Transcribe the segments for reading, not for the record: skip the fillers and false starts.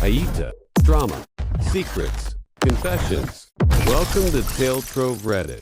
Aita, drama, secrets, confessions. Welcome to Tale Trove Reddit.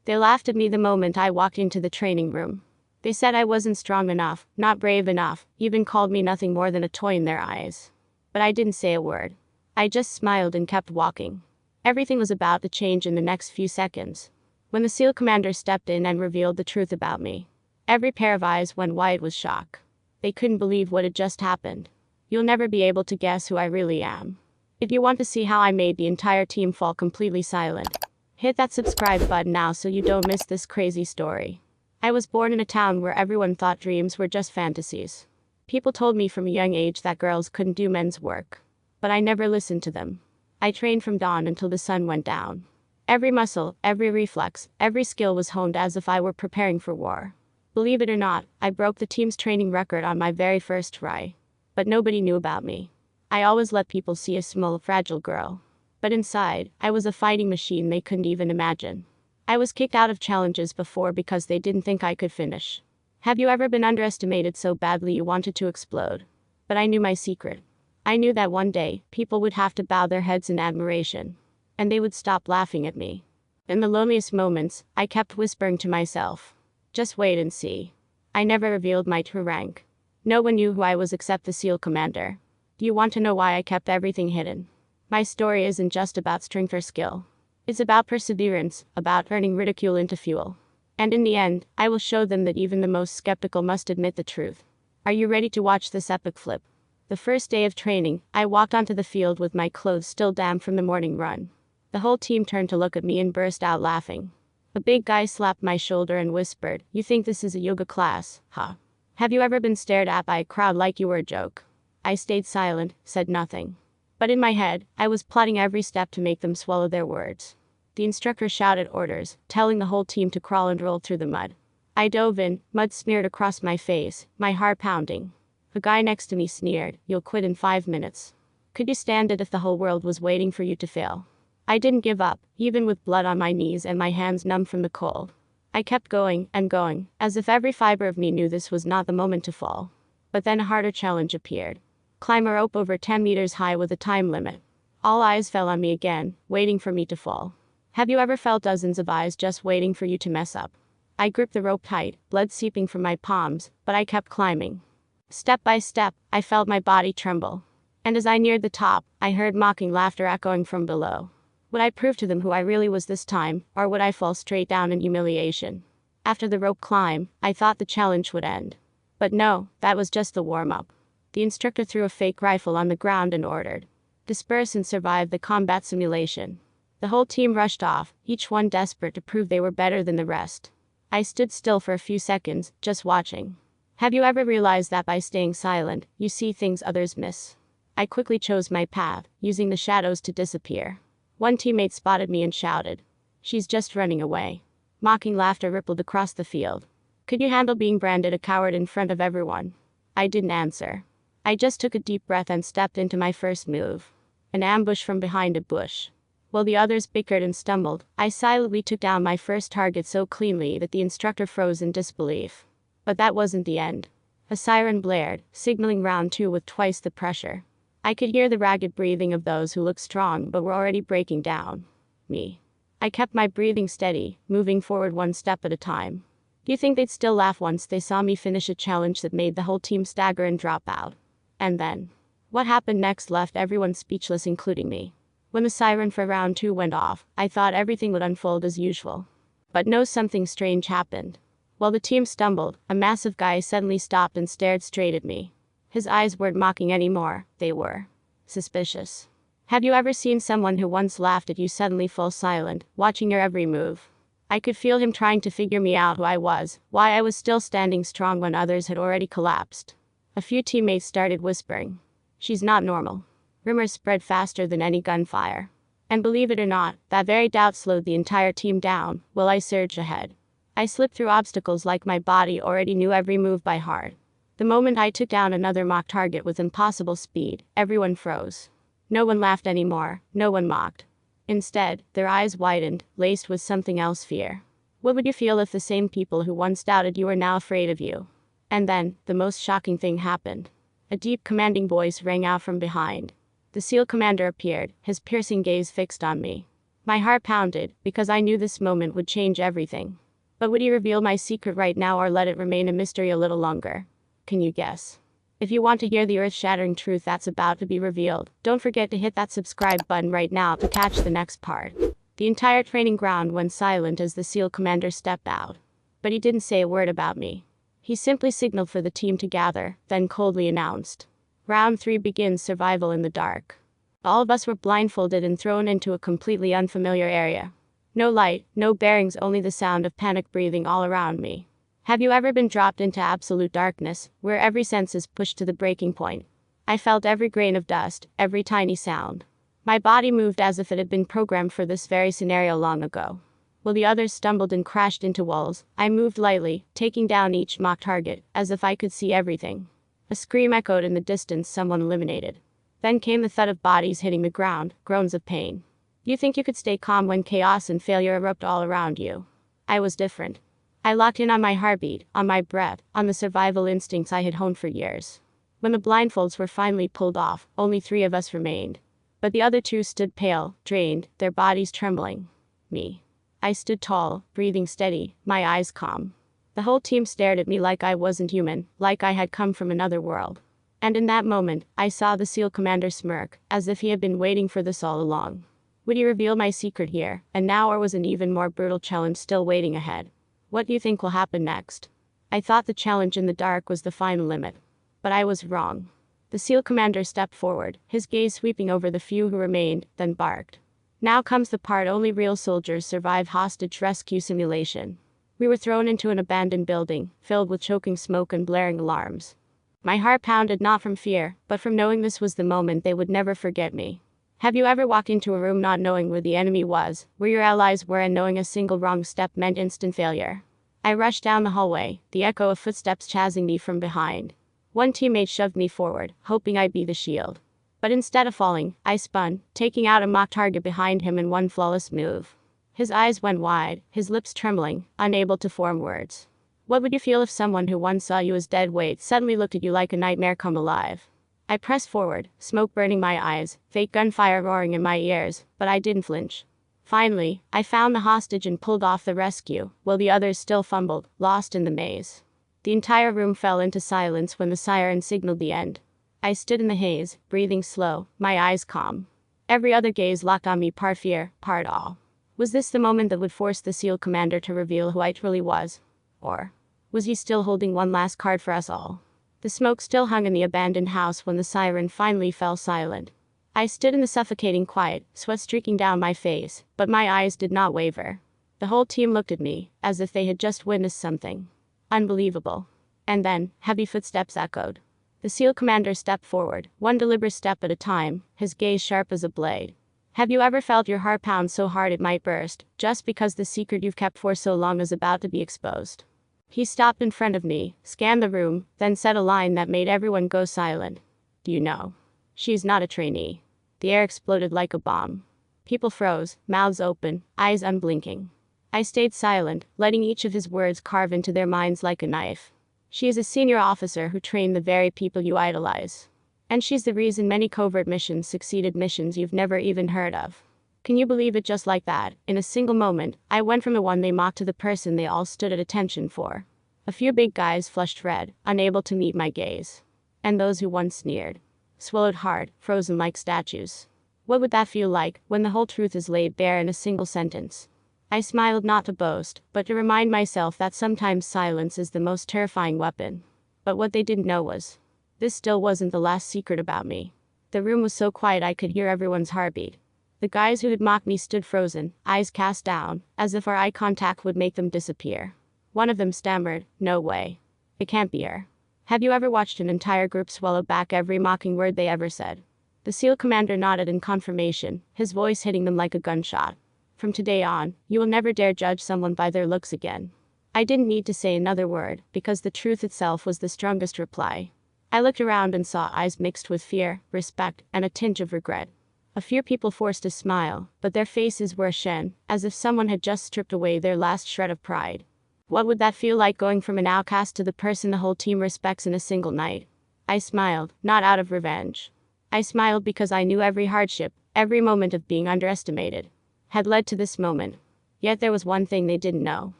They laughed at me the moment I walked into the training room. They said I wasn't strong enough, not brave enough, even called me nothing more than a toy in their eyes. But I didn't say a word. I just smiled and kept walking. Everything was about to change in the next few seconds. When the SEAL commander stepped in and revealed the truth about me, every pair of eyes went wide with shock. They couldn't believe what had just happened. You'll never be able to guess who I really am. If you want to see how I made the entire team fall completely silent, hit that subscribe button now so you don't miss this crazy story. I was born in a town where everyone thought dreams were just fantasies. People told me from a young age that girls couldn't do men's work. But I never listened to them. I trained from dawn until the sun went down. Every muscle, every reflex, every skill was honed as if I were preparing for war. Believe it or not, I broke the team's training record on my very first try. But nobody knew about me. I always let people see a small, fragile girl. But inside, I was a fighting machine they couldn't even imagine. I was kicked out of challenges before because they didn't think I could finish. Have you ever been underestimated so badly you wanted to explode? But I knew my secret. I knew that one day, people would have to bow their heads in admiration. And they would stop laughing at me. In the loneliest moments, I kept whispering to myself, just wait and see. I never revealed my true rank. No one knew who I was except the SEAL commander. Do you want to know why I kept everything hidden? My story isn't just about strength or skill. It's about perseverance, about turning ridicule into fuel. And in the end, I will show them that even the most skeptical must admit the truth. Are you ready to watch this epic flip? The first day of training, I walked onto the field with my clothes still damp from the morning run. The whole team turned to look at me and burst out laughing. A big guy slapped my shoulder and whispered, "You think this is a yoga class, huh? Have you ever been stared at by a crowd like you were a joke?" I stayed silent, said nothing. But in my head, I was plotting every step to make them swallow their words. The instructor shouted orders, telling the whole team to crawl and roll through the mud. I dove in, mud smeared across my face, my heart pounding. The guy next to me sneered, "You'll quit in 5 minutes. Could you stand it if the whole world was waiting for you to fail?" I didn't give up, even with blood on my knees and my hands numb from the cold. I kept going and going, as if every fiber of me knew this was not the moment to fall. But then a harder challenge appeared. Climb a rope over 10 meters high with a time limit. All eyes fell on me again, waiting for me to fall. Have you ever felt dozens of eyes just waiting for you to mess up? I gripped the rope tight, blood seeping from my palms, but I kept climbing. Step by step, I felt my body tremble. And as I neared the top, I heard mocking laughter echoing from below. Would I prove to them who I really was this time, or would I fall straight down in humiliation? After the rope climb, I thought the challenge would end. But no, that was just the warm-up. The instructor threw a fake rifle on the ground and ordered, "Disperse and survive the combat simulation." The whole team rushed off, each one desperate to prove they were better than the rest. I stood still for a few seconds, just watching. Have you ever realized that by staying silent, you see things others miss? I quickly chose my path, using the shadows to disappear. One teammate spotted me and shouted, "She's just running away." Mocking laughter rippled across the field. Could you handle being branded a coward in front of everyone? I didn't answer. I just took a deep breath and stepped into my first move. An ambush from behind a bush. While the others bickered and stumbled, I silently took down my first target so cleanly that the instructor froze in disbelief. But that wasn't the end. A siren blared, signaling round 2 with twice the pressure. I could hear the ragged breathing of those who looked strong but were already breaking down. Me. I kept my breathing steady, moving forward one step at a time. Do you think they'd still laugh once they saw me finish a challenge that made the whole team stagger and drop out? And then, what happened next left everyone speechless, including me. When the siren for round 2 went off, I thought everything would unfold as usual. But no, something strange happened. While the team stumbled, a massive guy suddenly stopped and stared straight at me. His eyes weren't mocking anymore, they were suspicious. Have you ever seen someone who once laughed at you suddenly fall silent, watching your every move? I could feel him trying to figure me out, who I was, why I was still standing strong when others had already collapsed. A few teammates started whispering, "She's not normal." Rumors spread faster than any gunfire. And believe it or not, that very doubt slowed the entire team down, while I surged ahead. I slipped through obstacles like my body already knew every move by heart. The moment I took down another mock target with impossible speed, everyone froze. No one laughed anymore, no one mocked. Instead, their eyes widened, laced with something else, fear. What would you feel if the same people who once doubted you were now afraid of you? And then, the most shocking thing happened. A deep, commanding voice rang out from behind. The SEAL commander appeared, his piercing gaze fixed on me. My heart pounded, because I knew this moment would change everything. But would he reveal my secret right now or let it remain a mystery a little longer? Can you guess? If you want to hear the earth-shattering truth that's about to be revealed, don't forget to hit that subscribe button right now to catch the next part. The entire training ground went silent as the SEAL commander stepped out. But he didn't say a word about me. He simply signaled for the team to gather, then coldly announced, "Round 3 begins survival in the dark." All of us were blindfolded and thrown into a completely unfamiliar area. No light, no bearings, only the sound of panic breathing all around me. Have you ever been dropped into absolute darkness, where every sense is pushed to the breaking point? I felt every grain of dust, every tiny sound. My body moved as if it had been programmed for this very scenario long ago. While the others stumbled and crashed into walls, I moved lightly, taking down each mock target, as if I could see everything. A scream echoed in the distance, someone eliminated. Then came the thud of bodies hitting the ground, groans of pain. You think you could stay calm when chaos and failure erupt all around you? I was different. I locked in on my heartbeat, on my breath, on the survival instincts I had honed for years. When the blindfolds were finally pulled off, only 3 of us remained. But the other 2 stood pale, drained, their bodies trembling. Me. I stood tall, breathing steady, my eyes calm. The whole team stared at me like I wasn't human, like I had come from another world. And in that moment, I saw the SEAL commander smirk, as if he had been waiting for this all along. Would he reveal my secret here, and now, or was an even more brutal challenge still waiting ahead? What do you think will happen next? I thought the challenge in the dark was the final limit. But I was wrong. The SEAL commander stepped forward, his gaze sweeping over the few who remained, then barked. Now comes the part only real soldiers survive: hostage rescue simulation. We were thrown into an abandoned building, filled with choking smoke and blaring alarms. My heart pounded not from fear, but from knowing this was the moment they would never forget me. Have you ever walked into a room not knowing where the enemy was, where your allies were, and knowing a single wrong step meant instant failure? I rushed down the hallway, the echo of footsteps chasing me from behind. One teammate shoved me forward, hoping I'd be the shield. But instead of falling, I spun, taking out a mock target behind him in one flawless move. His eyes went wide, his lips trembling, unable to form words. What would you feel if someone who once saw you as dead weight suddenly looked at you like a nightmare come alive? I pressed forward, smoke burning my eyes, fake gunfire roaring in my ears, but I didn't flinch. Finally, I found the hostage and pulled off the rescue, while the others still fumbled, lost in the maze. The entire room fell into silence when the siren signaled the end. I stood in the haze, breathing slow, my eyes calm. Every other gaze locked on me, part fear, part awe. Was this the moment that would force the SEAL commander to reveal who I truly was? Or was he still holding one last card for us all? The smoke still hung in the abandoned house when the siren finally fell silent. I stood in the suffocating quiet, sweat streaking down my face, but my eyes did not waver. The whole team looked at me, as if they had just witnessed something unbelievable. And then, heavy footsteps echoed. The SEAL commander stepped forward, one deliberate step at a time, his gaze sharp as a blade. Have you ever felt your heart pound so hard it might burst, just because the secret you've kept for so long is about to be exposed? He stopped in front of me, scanned the room, then said a line that made everyone go silent. Do you know? She's not a trainee. The air exploded like a bomb. People froze, mouths open, eyes unblinking. I stayed silent, letting each of his words carve into their minds like a knife. She is a senior officer who trained the very people you idolize. And she's the reason many covert missions succeeded, missions you've never even heard of. Can you believe it? Just like that, in a single moment, I went from the one they mocked to the person they all stood at attention for. A few big guys flushed red, unable to meet my gaze. And those who once sneered swallowed hard, frozen like statues. What would that feel like, when the whole truth is laid bare in a single sentence? I smiled, not to boast, but to remind myself that sometimes silence is the most terrifying weapon. But what they didn't know was, this still wasn't the last secret about me. The room was so quiet I could hear everyone's heartbeat. The guys who had mocked me stood frozen, eyes cast down, as if our eye contact would make them disappear. One of them stammered, "No way. It can't be her." Have you ever watched an entire group swallow back every mocking word they ever said? The SEAL commander nodded in confirmation, his voice hitting them like a gunshot. From today on, you will never dare judge someone by their looks again. I didn't need to say another word, because the truth itself was the strongest reply. I looked around and saw eyes mixed with fear, respect, and a tinge of regret. A few people forced a smile, but their faces were ashen, as if someone had just stripped away their last shred of pride. What would that feel like, going from an outcast to the person the whole team respects in a single night? I smiled, not out of revenge. I smiled because I knew every hardship, every moment of being underestimated, had led to this moment. Yet there was one thing they didn't know.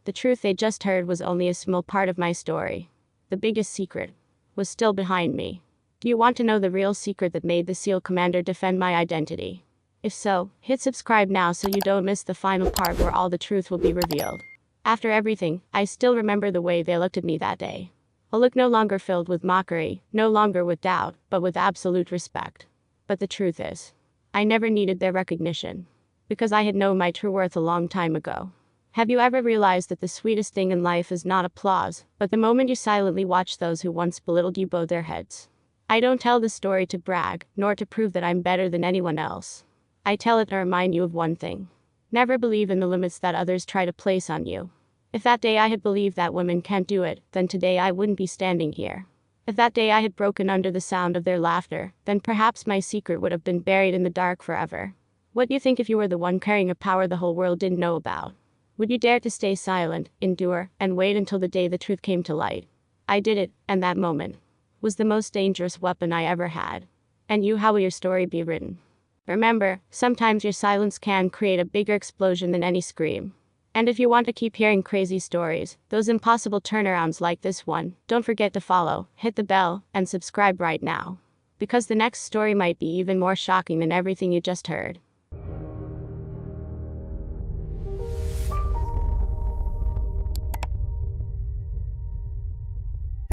The truth they just heard was only a small part of my story. The biggest secret was still behind me. Do you want to know the real secret that made the SEAL commander defend my identity? If so, hit subscribe now so you don't miss the final part where all the truth will be revealed. After everything, I still remember the way they looked at me that day. A look no longer filled with mockery, no longer with doubt, but with absolute respect. But the truth is, I never needed their recognition, because I had known my true worth a long time ago. Have you ever realized that the sweetest thing in life is not applause, but the moment you silently watch those who once belittled you bow their heads? I don't tell this story to brag, nor to prove that I'm better than anyone else. I tell it to remind you of one thing. Never believe in the limits that others try to place on you. If that day I had believed that women can't do it, then today I wouldn't be standing here. If that day I had broken under the sound of their laughter, then perhaps my secret would have been buried in the dark forever. What do you think if you were the one carrying a power the whole world didn't know about? Would you dare to stay silent, endure, and wait until the day the truth came to light? I did it, and that moment was the most dangerous weapon I ever had. And you, how will your story be written? Remember, sometimes your silence can create a bigger explosion than any scream. And if you want to keep hearing crazy stories, those impossible turnarounds like this one, don't forget to follow, hit the bell, and subscribe right now. Because the next story might be even more shocking than everything you just heard.